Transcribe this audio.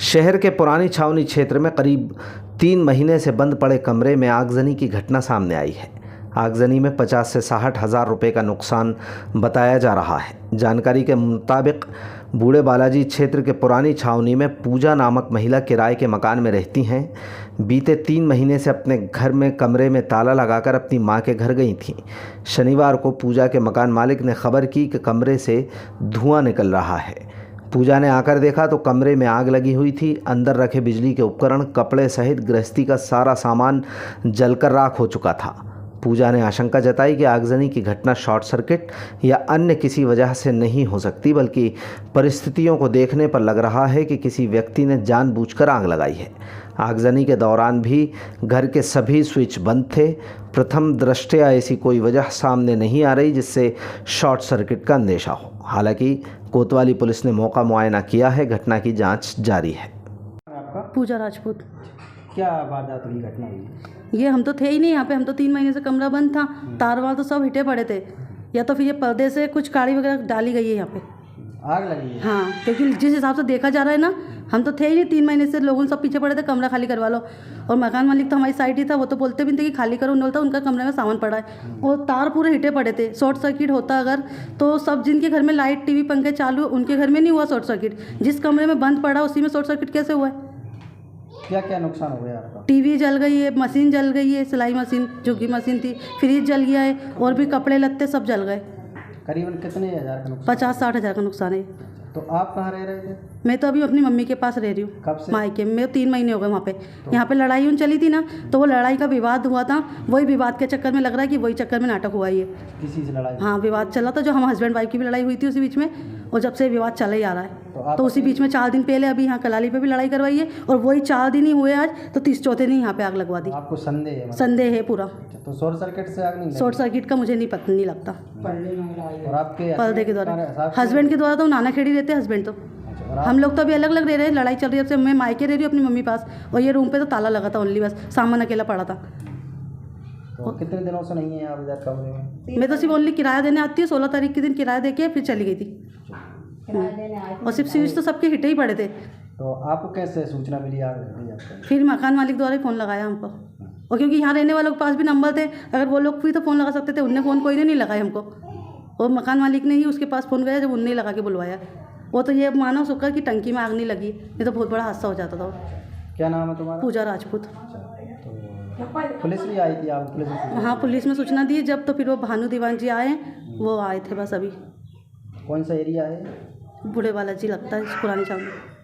शहर के पुरानी छावनी क्षेत्र में करीब 3 महीने से बंद पड़े कमरे में आगजनी की घटना सामने आई है। आगजनी में 50 से 60 हज़ार रुपये का नुकसान बताया जा रहा है। जानकारी के मुताबिक बूढ़े बालाजी क्षेत्र के पुरानी छावनी में पूजा नामक महिला किराए के मकान में रहती हैं। बीते 3 महीने से अपने घर में कमरे में ताला लगाकर अपनी मां के घर गई थीं। शनिवार को पूजा के मकान मालिक ने खबर की कि कमरे से धुआं निकल रहा है। पूजा ने आकर देखा तो कमरे में आग लगी हुई थी। अंदर रखे बिजली के उपकरण, कपड़े सहित गृहस्थी का सारा सामान जलकर राख हो चुका था। पूजा ने आशंका जताई कि आगजनी की घटना शॉर्ट सर्किट या अन्य किसी वजह से नहीं हो सकती, बल्कि परिस्थितियों को देखने पर लग रहा है कि किसी व्यक्ति ने जानबूझकर आग लगाई है। आगजनी के दौरान भी घर के सभी स्विच बंद थे। प्रथम दृष्टया ऐसी कोई वजह सामने नहीं आ रही जिससे शॉर्ट सर्किट का अंदेशा हो। हालांकि कोतवाली पुलिस ने मौका मुआयना किया है। घटना की जांच जारी है। आपका पूजा राजपूत। क्या वारदात हुई, घटना हुई? ये हम तो थे ही नहीं यहाँ पे। हम तो 3 महीने से कमरा बंद था। तार वार तो सब हिटे पड़े थे, या तो फिर ये पर्दे से कुछ काड़ी वगैरह डाली गई है यहाँ पे। आग लगी है? हाँ, क्योंकि जिस हिसाब से देखा जा रहा है ना, हम तो थे ही नहीं 3 महीने से। लोगों सब पीछे पड़े थे, कमरा खाली करवा लो। और मकान मालिक तो हमारी साइड ही था, वो तो बोलते भी थे कि खाली करो। बोलता उनका कमरे में सामान पड़ा है और तार पूरे हिटे पड़े थे। शॉर्ट सर्किट होता अगर तो सब जिनके घर में लाइट टीवी पंखे चालू, उनके घर में नहीं हुआ शॉर्ट सर्किट। जिस कमरे में बंद पड़ा उसी में शॉर्ट सर्किट कैसे हुआ है? क्या क्या नुकसान हो गया आपका? टीवी जल गई है, मशीन जल गई है, सिलाई मशीन झुग्गी मशीन थी, फ्रिज जल गया है, और भी कपड़े लत्ते सब जल गए। करीबन कितने हज़ार का नुकसान? 50-60 हज़ार का नुकसान है। तो आप कहाँ रह रहे थे? मैं तो अभी अपनी मम्मी के पास रह रही हूँ। कब से? मायके में। मैं 3 महीने हो गए वहाँ पे। यहाँ पे लड़ाई उन चली थी ना, तो वो लड़ाई का विवाद हुआ था। वही विवाद के चक्कर में लग रहा है कि वही चक्कर में नाटक हुआ ये। किसी से लड़ाई? हाँ, विवाद चला था। जो हम हस्बैंड वाइफ की भी लड़ाई हुई थी उसी बीच में, और जब से विवाद चला ही आ रहा है। तो उसी बीच में 4 दिन पहले अभी यहाँ कलाली पे भी लड़ाई करवाई है, और वही 4 दिन ही हुए आज, तो 34 दिन यहाँ पे आग लगवा दी। आपको संदेह है? संदेह है पूरा। तो शॉर्ट सर्किट से आग नहीं लगी? शॉर्ट सर्किट का मुझे नहीं लगता। और आपके पर्दे के द्वारा, हस्बैंड के द्वारा। तो नानाखेड़ी रहते हैं हस्बैंड। तो हम लोग तो अभी अलग अलग रह रहे हैं। लड़ाई चल रही है जब से। मैं मायके रह रही हूँ अपनी मम्मी पास, और ये रूम पे तो ताला लगा था ओनली, बस सामान अकेला पड़ा था। तो कितने दिनों से नहीं है आप इधर कमरे में? मैं तो सिर्फ ओनली किराया देने आती हूँ। 16 तारीख के दिन किराया देके फिर चली गई थी। और सिर्फ स्विच तो सबके हिटे ही पड़े थे। तो आपको कैसे सूचना मिली आग लगी आपको? फिर मकान मालिक द्वारा ही फ़ोन लगाया हमको। और क्योंकि यहाँ रहने वालों के पास भी नंबर थे, अगर वो लोग भी तो फ़ोन लगा सकते थे। उनने फ़ोन कोई नहीं लगाया हमको, और मकान मालिक ने ही उसके पास फ़ोन गया जब उनने ही लगा के बुलवाया। वो तो ये मानो शुक्र की टंकी में आग नहीं लगी, नहीं तो बहुत बड़ा हादसा हो जाता था। क्या नाम है तुम्हारा? पूजा राजपूत। तो पुलिस भी आई थी? आप पुलिस में? हाँ, पुलिस में सूचना दी जब, तो फिर वो भानु दीवान जी आए, वो आए थे बस अभी। कौन सा एरिया है? बूढ़े बालाजी लगता है पुरानी छावनी।